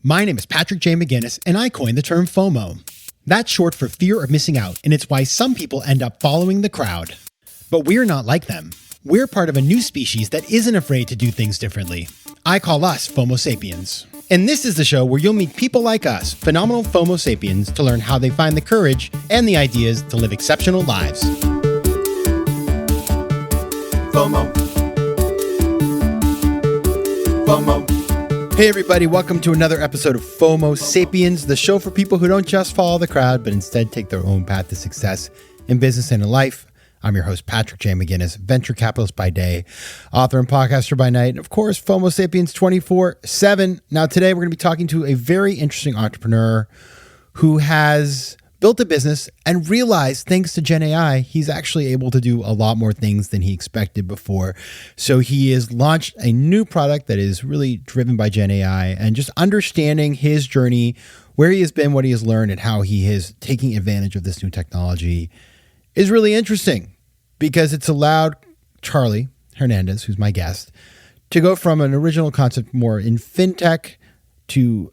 My name is Patrick McGinnis, and I coined the term FOMO. That's short for fear of missing out, and it's why some people end up following the crowd. But we're not like them. We're part of a new species that isn't afraid to do things differently. I call us FOMO Sapiens. And this is the show where you'll meet people like us, phenomenal FOMO Sapiens, to learn how they find the courage and the ideas to live exceptional lives. FOMO. FOMO. Hey everybody, welcome to another episode of FOMO Sapiens, the show for people who don't just follow the crowd, but instead take their own path to success in business and in life. I'm your host, Patrick McGinnis, venture capitalist by day, author and podcaster by night, and of course, FOMO Sapiens 24/7. Now today we're going to be talking to a very interesting entrepreneur who has built a business and realized, thanks to Gen AI, he's actually able to do a lot more things than he expected before. So he has launched a new product that is really driven by Gen AI, and just understanding his journey, where he has been, what he has learned, and how he is taking advantage of this new technology is really interesting, because it's allowed Carlos Hernandez, who's my guest, to go from an original concept more in Fintech to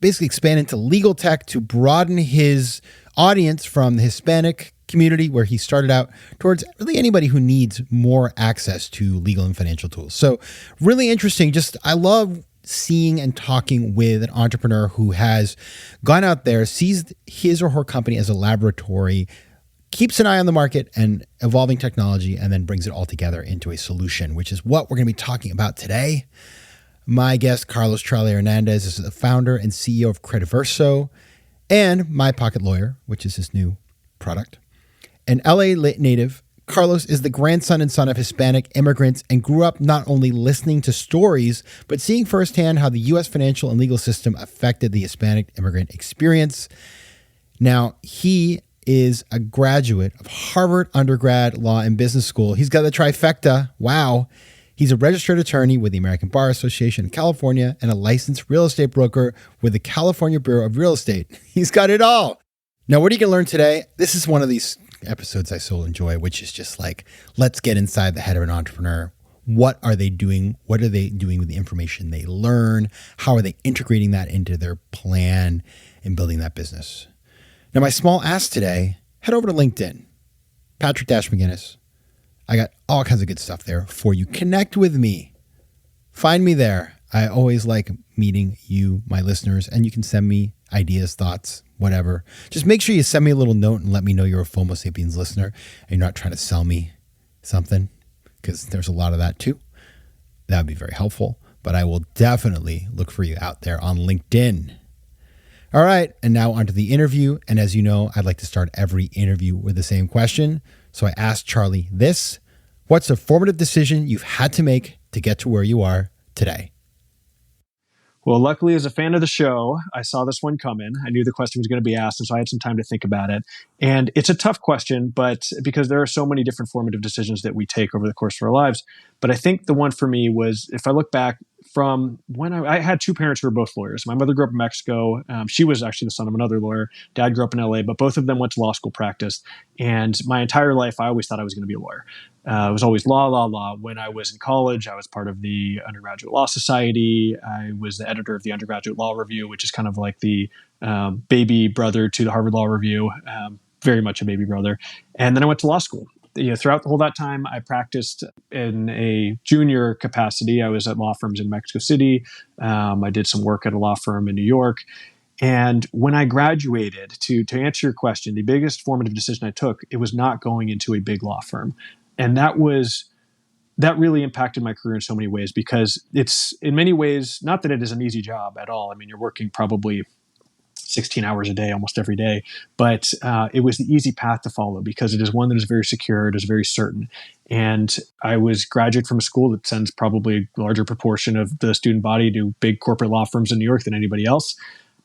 basically expand into legal tech, to broaden his audience from the Hispanic community, where he started out, towards really anybody who needs more access to legal and financial tools. So really interesting. I love seeing and talking with an entrepreneur who has gone out there, sees his or her company as a laboratory, keeps an eye on the market and evolving technology, and then brings it all together into a solution, which is what we're going to be talking about today. My guest, Carlos Hernandez, is the founder and CEO of Crediverso and My Pocket Lawyer, which is his new product. An LA native, Carlos is the grandson and son of Hispanic immigrants and grew up not only listening to stories, but seeing firsthand how the U.S. financial and legal system affected the Hispanic immigrant experience. Now, he is a graduate of Harvard undergrad law and business school. He's got the trifecta. Wow. He's a registered attorney with the American Bar Association in California and a licensed real estate broker with the California Bureau of Real Estate. He's got it all. Now, what are you going to learn today? This is one of these episodes I so enjoy, which is just like, let's get inside the head of an entrepreneur. What are they doing? What are they doing with the information they learn? How are they integrating that into their plan and building that business? Now, my small ask today, head over to LinkedIn, Patrick McGinnis. I got all kinds of good stuff there for you. Connect with me. Find me there. I always like meeting you, my listeners, and you can send me ideas, thoughts, whatever. Just make sure you send me a little note and let me know you're a FOMO Sapiens listener and you're not trying to sell me something, because there's a lot of that too. That would be very helpful, but I will definitely look for you out there on LinkedIn. All right, and now onto the interview. And as you know, I'd like to start every interview with the same question. So I asked Charlie this: what's a formative decision you've had to make to get to where you are today? Well, luckily, as a fan of the show, I saw this one coming. I knew the question was going to be asked, and so I had some time to think about it. And it's a tough question, but because there are so many different formative decisions that we take over the course of our lives. But I think the one for me was, if I look back from when I had two parents who were both lawyers. My mother grew up in Mexico. She was actually the son of another lawyer. Dad grew up in LA, but both of them went to law school practice. And my entire life, I always thought I was going to be a lawyer. It was always law. When I was in college, I was part of the Undergraduate Law Society. I was the editor of the Undergraduate Law Review, which is kind of like the baby brother to the Harvard Law Review, very much a baby brother. And then I went to law school. Throughout the whole that time, I practiced in a junior capacity. I was at law firms in Mexico City. I did some work at a law firm in New York. And when I graduated, to answer your question, the biggest formative decision I took, it was not going into a big law firm. And that really impacted my career in so many ways, because it's, in many ways, not that it is an easy job at all. I mean, you're working probably 16 hours a day, almost every day. But it was the easy path to follow, because it is one that is very secure, it is very certain. And I was graduate from a school that sends probably a larger proportion of the student body to big corporate law firms in New York than anybody else.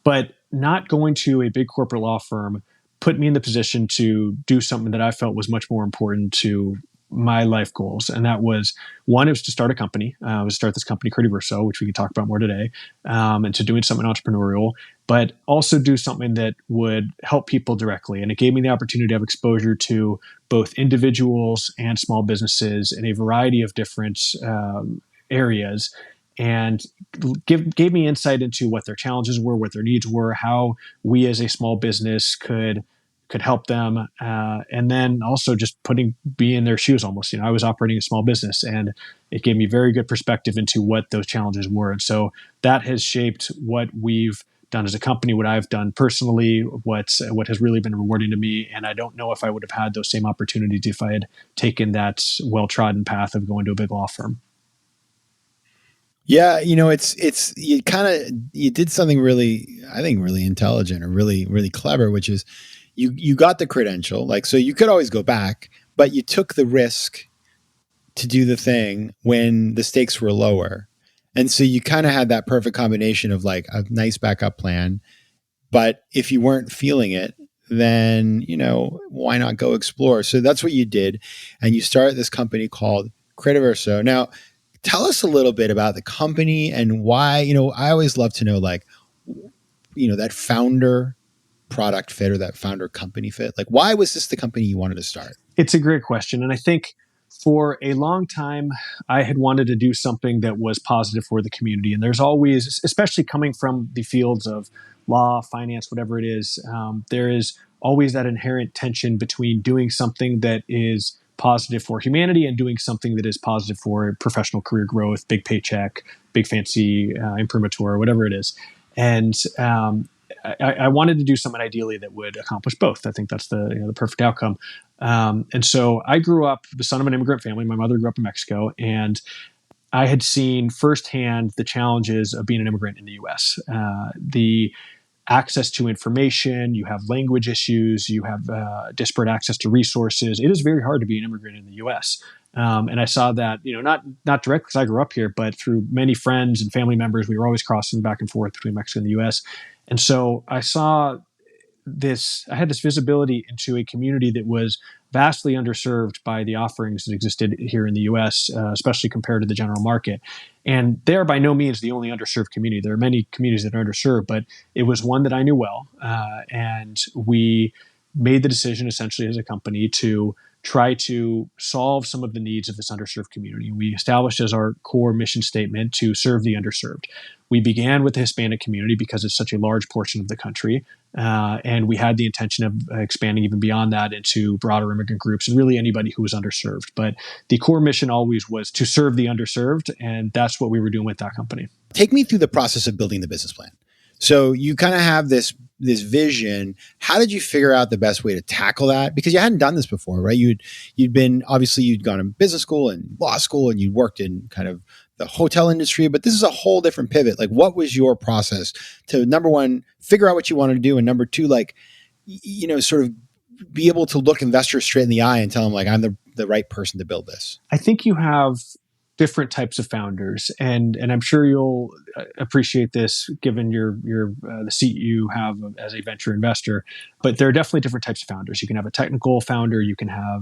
But not going to a big corporate law firm put me in the position to do something that I felt was much more important to my life goals. And that was, one, it was to start a company. Start this company, Crediverso, which we can talk about more today, and to doing something entrepreneurial, but also do something that would help people directly. And it gave me the opportunity to have exposure to both individuals and small businesses in a variety of different areas. and gave me insight into what their challenges were, what their needs were, how we as a small business could help them, and then also just be in their shoes almost. I was operating a small business, and it gave me very good perspective into what those challenges were. And so that has shaped what we've done as a company, what I've done personally, what has really been rewarding to me. And I don't know if I would have had those same opportunities if I had taken that well-trodden path of going to a big law firm. Yeah, it's you did something really, I think, really intelligent or really, really clever, which is you got the credential, so you could always go back, but you took the risk to do the thing when the stakes were lower. And so you kind of had that perfect combination of a nice backup plan. But if you weren't feeling it, then, why not go explore? So that's what you did. And you started this company called Crediverso. Now, tell us a little bit about the company and why. I always love to know, that founder product fit or that founder company fit. Why was this the company you wanted to start? It's a great question. And I think for a long time, I had wanted to do something that was positive for the community. And there's always, especially coming from the fields of law, finance, whatever it is, there is always that inherent tension between doing something that is positive for humanity and doing something that is positive for professional career growth, big paycheck, big fancy imprimatur, whatever it is. And I wanted to do something ideally that would accomplish both. I think that's the perfect outcome. And so I grew up the son of an immigrant family. My mother grew up in Mexico, and I had seen firsthand the challenges of being an immigrant in the U.S. The access to information, you have language issues, you have disparate access to resources. It is very hard to be an immigrant in the U.S. And I saw that, not directly because I grew up here, but through many friends and family members. We were always crossing back and forth between Mexico and the U.S. And so I had this visibility into a community that was vastly underserved by the offerings that existed here in the U.S., especially compared to the general market. And they are by no means the only underserved community. There are many communities that are underserved, but it was one that I knew well. And we made the decision essentially as a company to try to solve some of the needs of this underserved community. We established as our core mission statement to serve the underserved. We began with the Hispanic community because it's such a large portion of the country. And we had the intention of expanding even beyond that into broader immigrant groups and really anybody who was underserved. But the core mission always was to serve the underserved. And that's what we were doing with that company. Take me through the process of building the business plan. So you kind of have this vision. How did you figure out the best way to tackle that? Because you hadn't done this before, right? You'd gone to business school and law school, and you'd worked in kind of the hotel industry, but this is a whole different pivot. What was your process to, number one, figure out what you wanted to do, and number two, sort of be able to look investors straight in the eye and tell them, I'm the right person to build this? I think you have different types of founders, and I'm sure you'll appreciate this given the seat you have as a venture investor. But there are definitely different types of founders. You can have a technical founder, you can have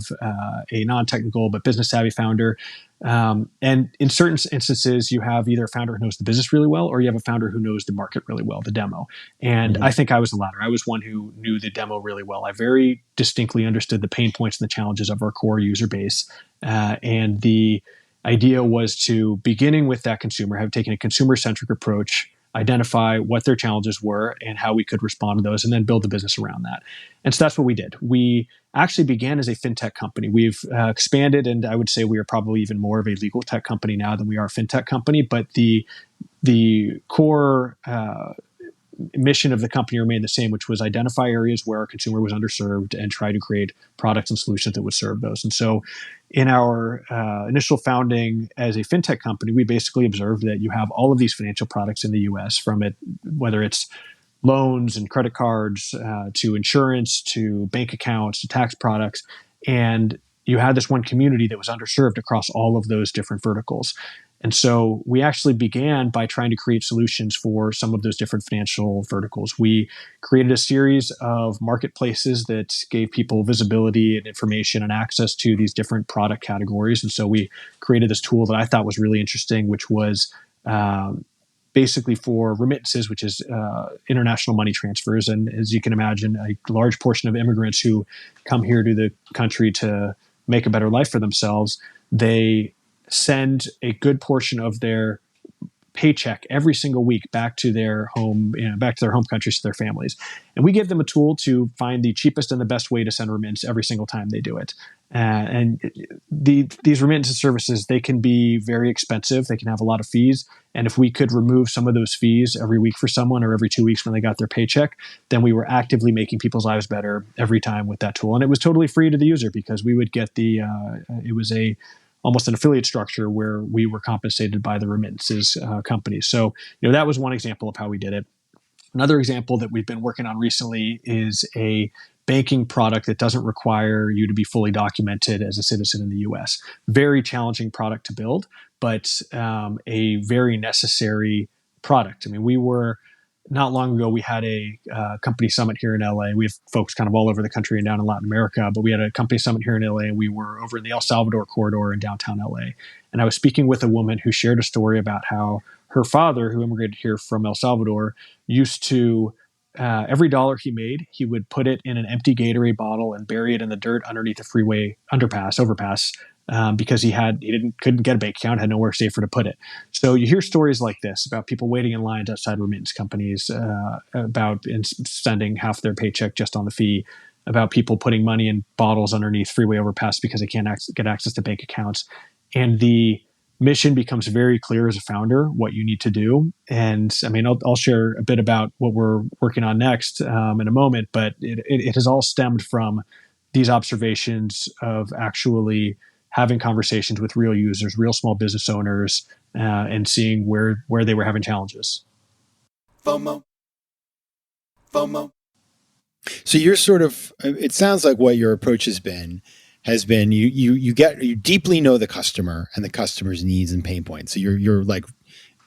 a non-technical but business savvy founder, and in certain instances, you have either a founder who knows the business really well, or you have a founder who knows the market really well, the demo. And I think I was the latter. I was one who knew the demo really well. I very distinctly understood the pain points and the challenges of our core user base, and the idea was to, beginning with that consumer, have taken a consumer-centric approach, identify what their challenges were and how we could respond to those, and then build the business around that. And so that's what we did. We actually began as a fintech company. We've expanded, and I would say we are probably even more of a legal tech company now than we are a fintech company. But the core mission of the company remained the same, which was identify areas where our consumer was underserved and try to create products and solutions that would serve those. And so in our initial founding as a fintech company, we basically observed that you have all of these financial products in the US, from it, whether it's loans and credit cards to insurance, to bank accounts, to tax products. And you had this one community that was underserved across all of those different verticals. And so we actually began by trying to create solutions for some of those different financial verticals. We created a series of marketplaces that gave people visibility and information and access to these different product categories. And so we created this tool that I thought was really interesting, which was basically for remittances, which is international money transfers. And as you can imagine, a large portion of immigrants who come here to the country to make a better life for themselves, they send a good portion of their paycheck every single week back to their home, back to their home countries, to their families. And we give them a tool to find the cheapest and the best way to send remittance every single time they do it. These remittance services, they can be very expensive. They can have a lot of fees. And if we could remove some of those fees every week for someone, or every 2 weeks when they got their paycheck, then we were actively making people's lives better every time with that tool. And it was totally free to the user, because we would get it was almost an affiliate structure where we were compensated by the remittances companies. So, that was one example of how we did it. Another example that we've been working on recently is a banking product that doesn't require you to be fully documented as a citizen in the US. Very challenging product to build, but a very necessary product. I mean, not long ago, we had a company summit here in LA. We have folks kind of all over the country and down in Latin America, but we had a company summit here in LA, and we were over in the El Salvador corridor in downtown LA. And I was speaking with a woman who shared a story about how her father, who immigrated here from El Salvador, used to, every dollar he made, he would put it in an empty Gatorade bottle and bury it in the dirt underneath a freeway overpass, because he couldn't get a bank account, had nowhere safer to put it. So you hear stories like this about people waiting in lines outside remittance companies, about spending half their paycheck just on the fee, about people putting money in bottles underneath freeway overpass because they can't get access to bank accounts. And the mission becomes very clear as a founder what you need to do. And I mean, I'll share a bit about what we're working on next in a moment, but it has all stemmed from these observations of actually having conversations with real users, real small business owners, and seeing where they were having challenges. FOMO. So you're sort of, it sounds like what your approach has been you deeply know the customer and the customer's needs and pain points. So you're like,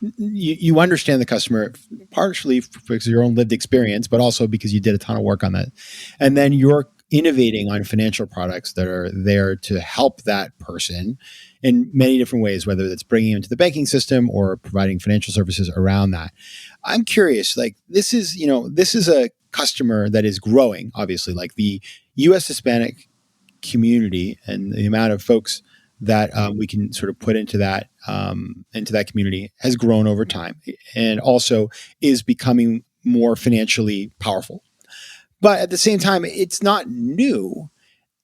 you understand the customer partially because of your own lived experience, but also because you did a ton of work on that. And then you're innovating on financial products that are there to help that person in many different ways, whether it's bringing them to the banking system or providing financial services around that. I'm curious, like this is a customer that is growing, obviously, like the U.S. Hispanic community and the amount of folks that we can sort of put into that community has grown over time, and also is becoming more financially powerful. But at the same time, it's not new,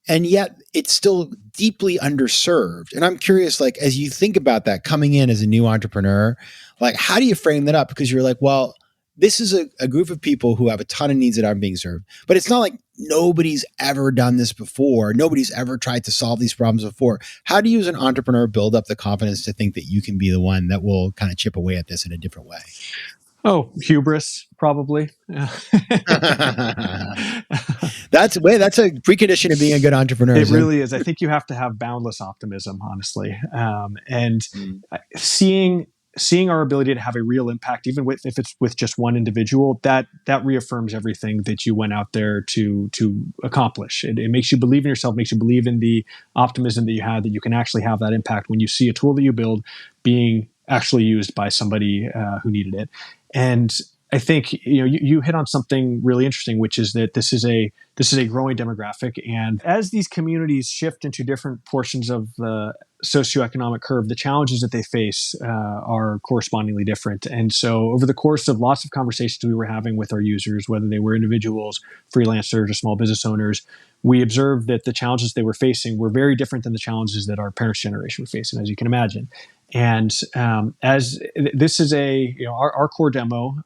and yet it's still deeply underserved. And I'm curious, like, as you think about that coming in as a new entrepreneur, like, how do you frame that up? Because you're like, well, this is a group of people who have a ton of needs that aren't being served, but it's not like nobody's ever done this before. Nobody's ever tried to solve these problems before. How do you as an entrepreneur build up the confidence to think that you can be the one that will kind of chip away at this in a different way? Oh, hubris, probably. That's a precondition of being a good entrepreneur. It really is. I think you have to have boundless optimism, honestly. Seeing our ability to have a real impact, even if it's with just one individual, that reaffirms everything that you went out there to accomplish. It makes you believe in yourself, makes you believe in the optimism that you had, that you can actually have that impact when you see a tool that you build being actually used by somebody who needed it. And I think you hit on something really interesting, which is that this is a growing demographic, and as these communities shift into different portions of the socioeconomic curve, the challenges that they face are correspondingly different. And so, over the course of lots of conversations we were having with our users, whether they were individuals, freelancers, or small business owners, we observed that the challenges they were facing were very different than the challenges that our parents' generation were facing, as you can imagine. And as this is our core demo,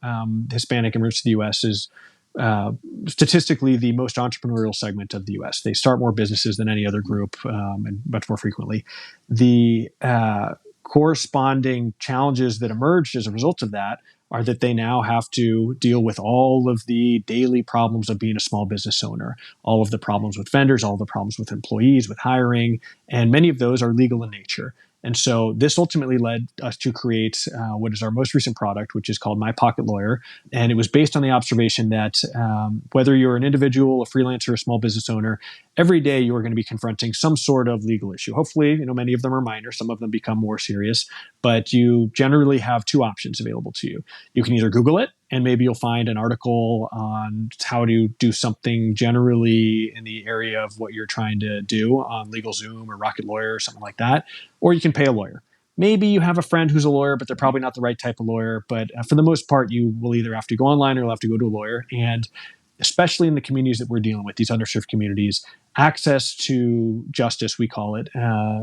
Hispanic immigrants to the U.S. is statistically the most entrepreneurial segment of the U.S. They start more businesses than any other group, and much more frequently. The corresponding challenges that emerged as a result of that are that they now have to deal with all of the daily problems of being a small business owner, all of the problems with vendors, all of the problems with employees, with hiring, and many of those are legal in nature. And so this ultimately led us to create what is our most recent product, which is called My Pocket Lawyer. And it was based on the observation that whether you're an individual, a freelancer, a small business owner, every day you are going to be confronting some sort of legal issue. Hopefully, many of them are minor, some of them become more serious, but you generally have two options available to you. You can either Google it, and maybe you'll find an article on how to do something generally in the area of what you're trying to do on LegalZoom or Rocket Lawyer or something like that, or you can pay a lawyer. maybe you have a friend who's a lawyer, but they're probably not the right type of lawyer. But for the most part, you will either have to go online or you'll have to go to a lawyer. And especially in the communities that we're dealing with, these underserved communities, access to justice, we call it,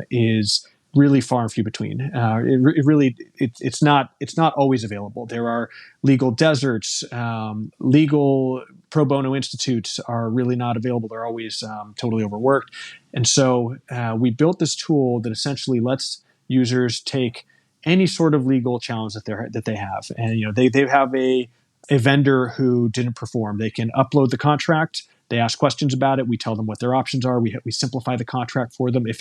is really far and few between. It's not always available. There are legal deserts. Legal pro bono institutes are really not available. They're always totally overworked. And so we built this tool that essentially lets users take any sort of legal challenge that they have, and they have a vendor who didn't perform. They can upload the contract. They ask questions about it. We tell them what their options are. We simplify the contract for them. If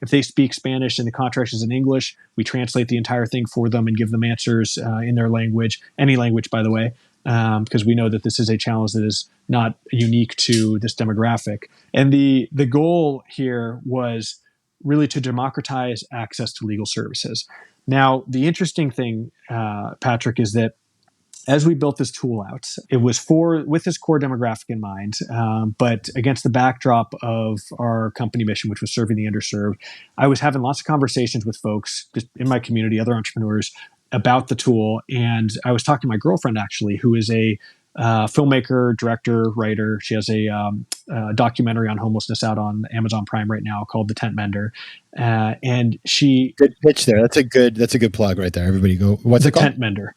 they speak Spanish and the contract is in English, we translate the entire thing for them and give them answers in their language, any language, by the way, because we know that this is a challenge that is not unique to this demographic. And the goal here was really to democratize access to legal services. Now, the interesting thing, Patrick, is that as we built this tool out, it was with this core demographic in mind, but against the backdrop of our company mission, which was serving the underserved. I was having lots of conversations with folks just in my community, other entrepreneurs, about the tool. And I was talking to my girlfriend, actually, who is a filmmaker, director, writer. She has a documentary on homelessness out on Amazon Prime right now called The Tent Mender. And she... Good pitch there. That's a good plug right there. Everybody go, what's it called? The Tent Mender.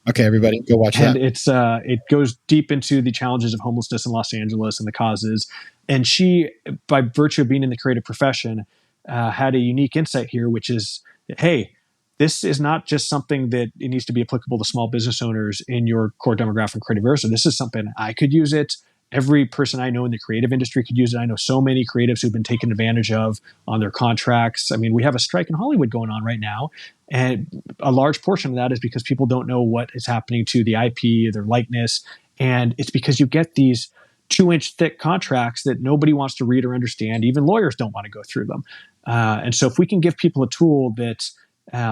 Okay, everybody, go watch that. And it goes deep into the challenges of homelessness in Los Angeles and the causes. And she, by virtue of being in the creative profession, had a unique insight here, which is, hey, this is not just something that it needs to be applicable to small business owners in your core demographic, Crediverso. This is something I could use it. Every person I know in the creative industry could use it. I know so many creatives who've been taken advantage of on their contracts. I mean, we have a strike in Hollywood going on right now. And a large portion of that is because people don't know what is happening to the IP, their likeness. And it's because you get these 2-inch thick contracts that nobody wants to read or understand. Even lawyers don't want to go through them. And so if we can give people a tool that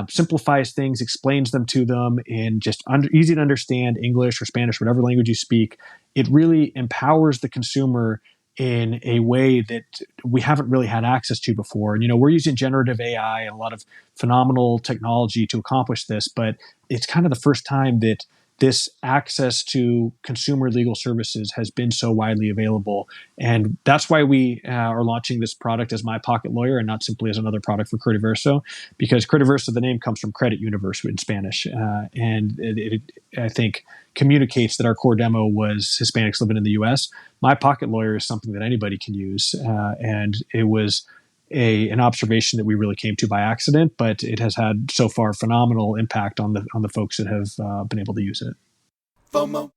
simplifies things, explains them to them in just easy to understand English or Spanish, whatever language you speak, it really empowers the consumer in a way that we haven't really had access to before. And, we're using generative AI and a lot of phenomenal technology to accomplish this, but it's kind of the first time that this access to consumer legal services has been so widely available. And that's why we are launching this product as My Pocket Lawyer and not simply as another product for Crediverso, because Crediverso, the name comes from Credit Universe in Spanish. And it, I think, communicates that our core demo was Hispanics living in the U.S. My Pocket Lawyer is something that anybody can use. And it was an observation that we really came to by accident, but it has had so far phenomenal impact on the folks that have been able to use it. FOMO.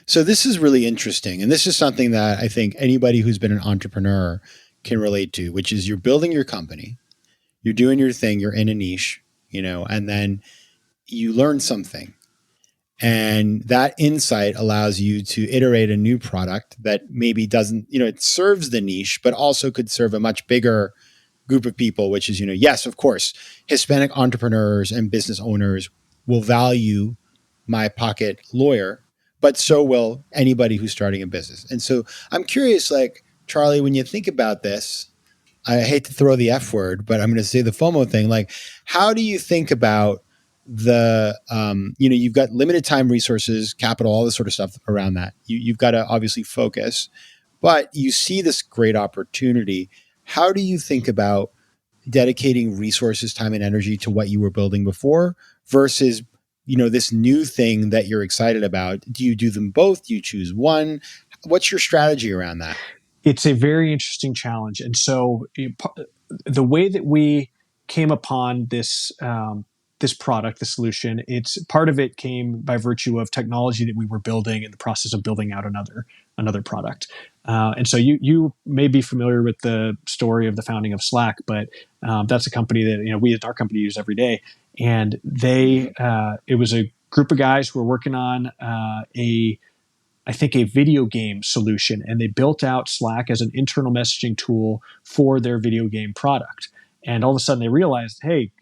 So this is really interesting. And this is something that I think anybody who's been an entrepreneur can relate to, which is you're building your company, you're doing your thing, you're in a niche, and then you learn something. And that insight allows you to iterate a new product that maybe doesn't, it serves the niche, but also could serve a much bigger group of people, which is, yes, of course, Hispanic entrepreneurs and business owners will value My Pocket Lawyer, but so will anybody who's starting a business. And so I'm curious, Charlie, when you think about this, I hate to throw the F word, but I'm going to say the FOMO thing. How do you think about you've got limited time, resources, capital, all this sort of stuff around that. You've got to obviously focus, but you see this great opportunity. How do you think about dedicating resources, time, and energy to what you were building before versus, this new thing that you're excited about? Do you do them both? Do you choose one? What's your strategy around that? It's a very interesting challenge. And so the way that we came upon this product, the solution, part of it came by virtue of technology that we were building in the process of building out another product. And so you may be familiar with the story of the founding of Slack, but that's a company that we at our company use every day. And it was a group of guys who were working on a video game solution, and they built out Slack as an internal messaging tool for their video game product. And all of a sudden they realized, hey,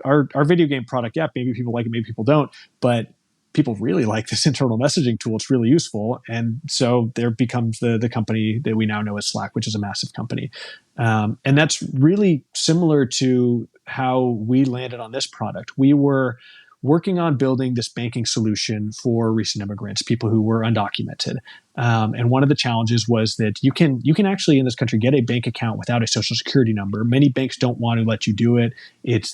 our video game product, yeah, maybe people like it, maybe people don't, but people really like this internal messaging tool. It's really useful. And so there becomes the company that we now know as Slack, which is a massive company. And that's really similar to how we landed on this product. We were working on building this banking solution for recent immigrants, people who were undocumented. And one of the challenges was that you can actually in this country get a bank account without a social security number. Many banks don't want to let you do it.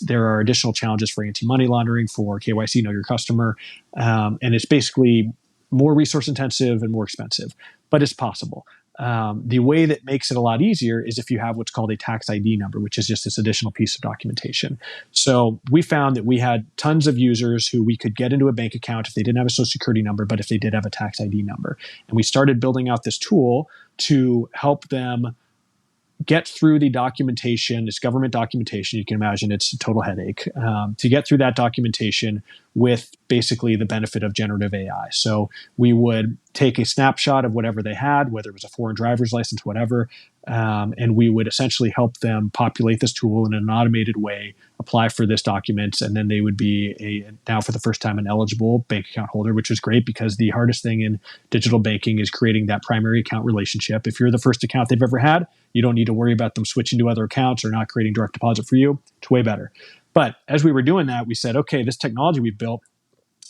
There are additional challenges for anti-money laundering, for KYC, know your customer, and it's basically more resource intensive and more expensive, but it's possible. The way that makes it a lot easier is if you have what's called a tax ID number, which is just this additional piece of documentation. So we found that we had tons of users who we could get into a bank account if they didn't have a social security number, but if they did have a tax ID number. And we started building out this tool to help them get through the documentation, this government documentation. You can imagine it's a total headache to get through that documentation with basically the benefit of generative AI. So we would take a snapshot of whatever they had, whether it was a foreign driver's license, whatever, and we would essentially help them populate this tool in an automated way, apply for this document, and then they would be now for the first time an eligible bank account holder, which is great because the hardest thing in digital banking is creating that primary account relationship. If you're the first account they've ever had, you don't need to worry about them switching to other accounts or not creating direct deposit for you. It's way better. But as we were doing that, we said, okay, this technology we've built,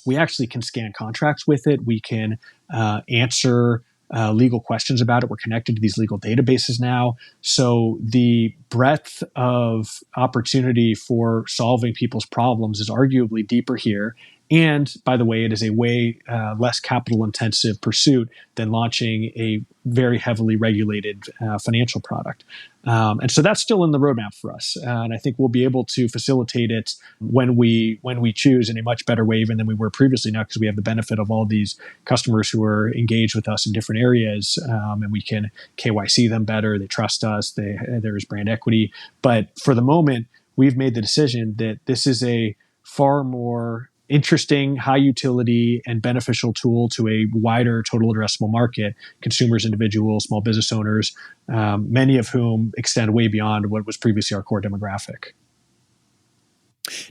we actually can scan contracts with it. We can answer legal questions about it. We're connected to these legal databases now. So the breadth of opportunity for solving people's problems is arguably deeper here. And by the way, it is a way less capital intensive pursuit than launching a very heavily regulated financial product. And so that's still in the roadmap for us. And I think we'll be able to facilitate it when we choose in a much better way even than we were previously now, because we have the benefit of all these customers who are engaged with us in different areas, and we can KYC them better. They trust us. There is brand equity. But for the moment, we've made the decision that this is a far more interesting, high utility, and beneficial tool to a wider total addressable market, consumers, individuals, small business owners, many of whom extend way beyond what was previously our core demographic.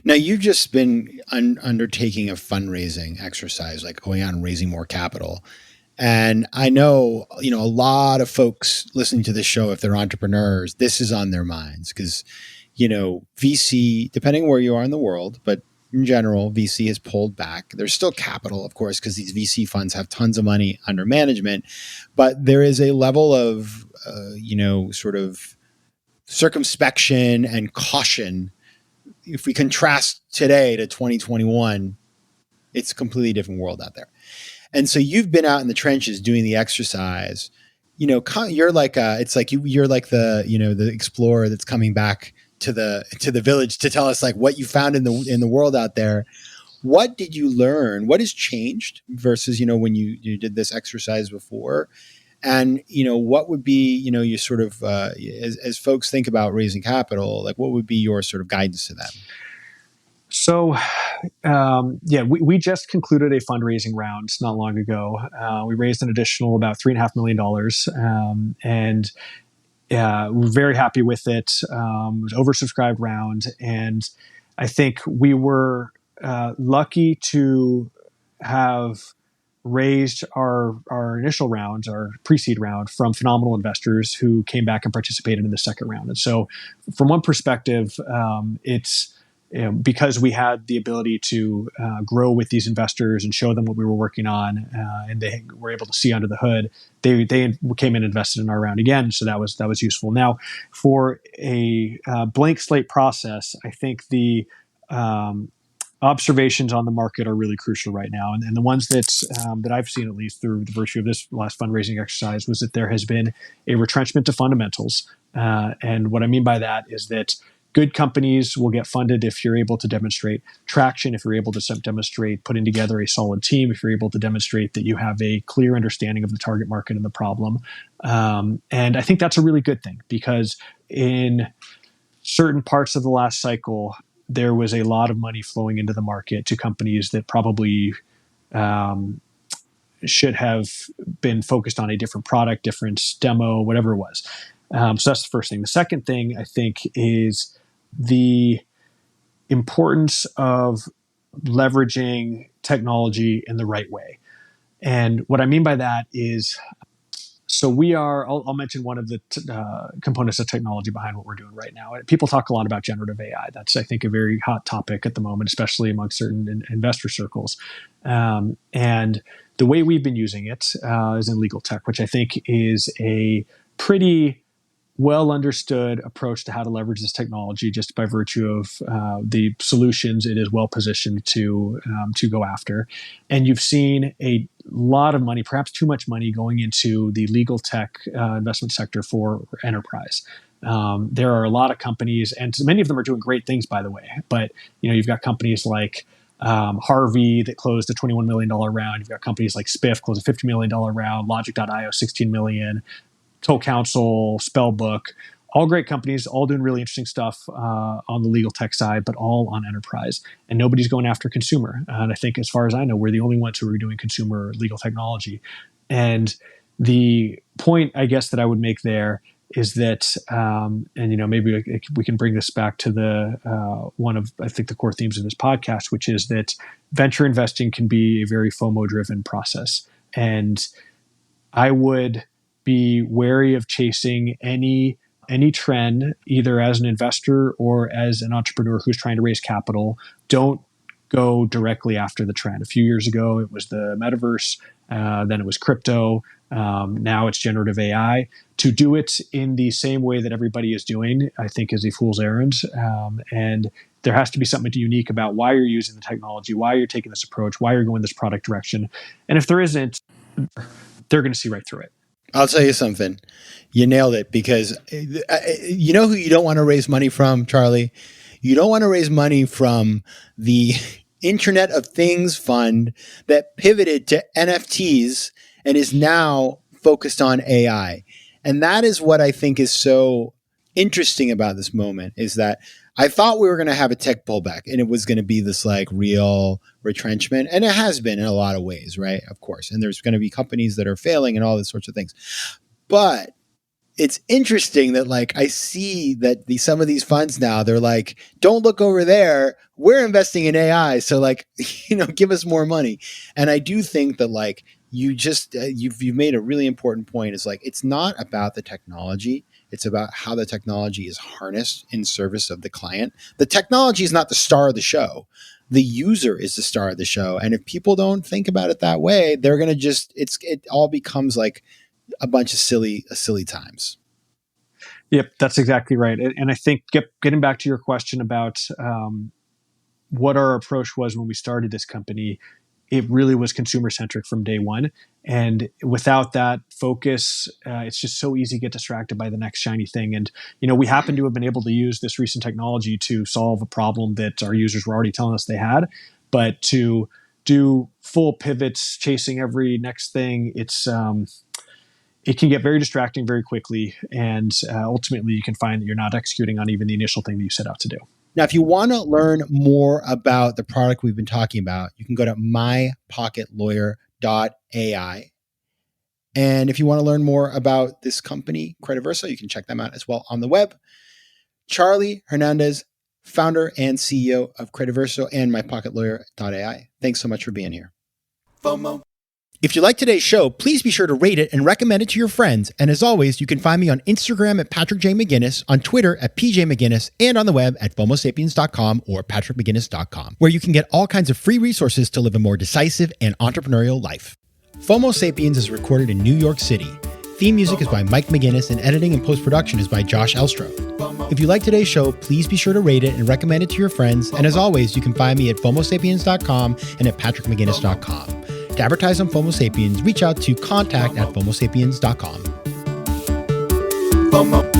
Now, you've just been undertaking a fundraising exercise, like going out and raising more capital. And I know, a lot of folks listening to this show, if they're entrepreneurs, this is on their minds because, VC, depending where you are in the world, but in general, VC has pulled back. There's still capital, of course, because these VC funds have tons of money under management, but there is a level of, sort of circumspection and caution. If we contrast today to 2021, it's a completely different world out there. And so you've been out in the trenches doing the exercise. You're like you're like the explorer that's coming back to the village to tell us like what you found in the world out there. What did you learn? What has changed versus when you did this exercise before? And what would be you sort of as folks think about raising capital, like what would be your sort of guidance to them? So, we just concluded a fundraising round not long ago. We raised an additional about $3.5 million, and we're very happy with it. It was an oversubscribed round, and I think we were lucky to have raised our initial rounds, our pre-seed round, from phenomenal investors who came back and participated in the second round. And so, from one perspective, it's because we had the ability to grow with these investors and show them what we were working on, and they were able to see under the hood. They came in and invested in our round again, so that was useful. Now, for a blank slate process, I think the observations on the market are really crucial right now, and the ones that I've seen, at least through the virtue of this last fundraising exercise, was that there has been a retrenchment to fundamentals, and what I mean by that is that good companies will get funded if you're able to demonstrate traction, if you're able to demonstrate putting together a solid team, if you're able to demonstrate that you have a clear understanding of the target market and the problem. And I think that's a really good thing because in certain parts of the last cycle, there was a lot of money flowing into the market to companies that probably should have been focused on a different product, different demo, whatever it was. So that's the first thing. The second thing, I think, is the importance of leveraging technology in the right way. And what I mean by that is, so I'll mention one of the components of technology behind what we're doing right now. People talk a lot about generative AI. That's, I think, a very hot topic at the moment, especially among certain investor circles. And the way we've been using it is in legal tech, which I think is a pretty well understood approach to how to leverage this technology, just by virtue of the solutions it is well positioned to go after. And you've seen a lot of money, perhaps too much money, going into the legal tech investment sector for enterprise. There are a lot of companies, and many of them are doing great things, by the way. But you've got companies like Harvey that closed a $21 million round. You've got companies like Spiff closed a $50 million round. Logic.io, $16 million. Toll Counsel, Spellbook, all great companies, all doing really interesting stuff on the legal tech side, but all on enterprise. And nobody's going after consumer. And I think, as far as I know, we're the only ones who are doing consumer legal technology. And the point, I guess, that I would make there is that, maybe we can bring this back to the one of, I think, the core themes of this podcast, which is that venture investing can be a very FOMO-driven process. And I would be wary of chasing any trend, either as an investor or as an entrepreneur who's trying to raise capital. Don't go directly after the trend. A few years ago, it was the metaverse. Then it was crypto. Now it's generative AI. To do it in the same way that everybody is doing, I think, is a fool's errand. And there has to be something unique about why you're using the technology, why you're taking this approach, why you're going this product direction. And if there isn't, they're going to see right through it. I'll tell you something. You nailed it, because you know who you don't want to raise money from, Charlie? You don't want to raise money from the Internet of Things fund that pivoted to NFTs and is now focused on AI. And that is what I think is so interesting about this moment, is that I thought we were going to have a tech pullback and it was going to be this like real retrenchment. And it has been in a lot of ways, right? Of course. And there's going to be companies that are failing and all these sorts of things. But it's interesting that like I see that some of these funds now, they're like, don't look over there. We're investing in AI. So like, give us more money. And I do think that like you've made a really important point. Is like, it's not about the technology. It's about how the technology is harnessed in service of the client. The technology is not the star of the show. The user is the star of the show. And if people don't think about it that way, they're going to it all becomes like a bunch of silly times. Yep, that's exactly right. And I think getting back to your question about what our approach was when we started this company, it really was consumer centric from day one. And without that focus, it's just so easy to get distracted by the next shiny thing. And, we happen to have been able to use this recent technology to solve a problem that our users were already telling us they had. But to do full pivots, chasing every next thing, it can get very distracting very quickly. And ultimately, you can find that you're not executing on even the initial thing that you set out to do. Now, if you want to learn more about the product we've been talking about, you can go to mypocketlawyer.ai. And if you want to learn more about this company, Crediverso, you can check them out as well on the web. Charlie Hernandez, founder and CEO of Crediverso and mypocketlawyer.ai. Thanks so much for being here. FOMO. If you like today's show, please be sure to rate it and recommend it to your friends. And as always, you can find me on Instagram at Patrick J. McGinnis, on Twitter at PJ McGinnis, and on the web at FOMOSapiens.com or PatrickMcGinnis.com, where you can get all kinds of free resources to live a more decisive and entrepreneurial life. FOMO Sapiens is recorded in New York City. Theme music is by Mike McGinnis, and editing and post-production is by Josh Elstro. If you like today's show, please be sure to rate it and recommend it to your friends. And as always, you can find me at FOMOSapiens.com and at PatrickMcGinnis.com. To advertise on FOMO Sapiens, reach out to contact@FOMOSapiens.com. FOMO.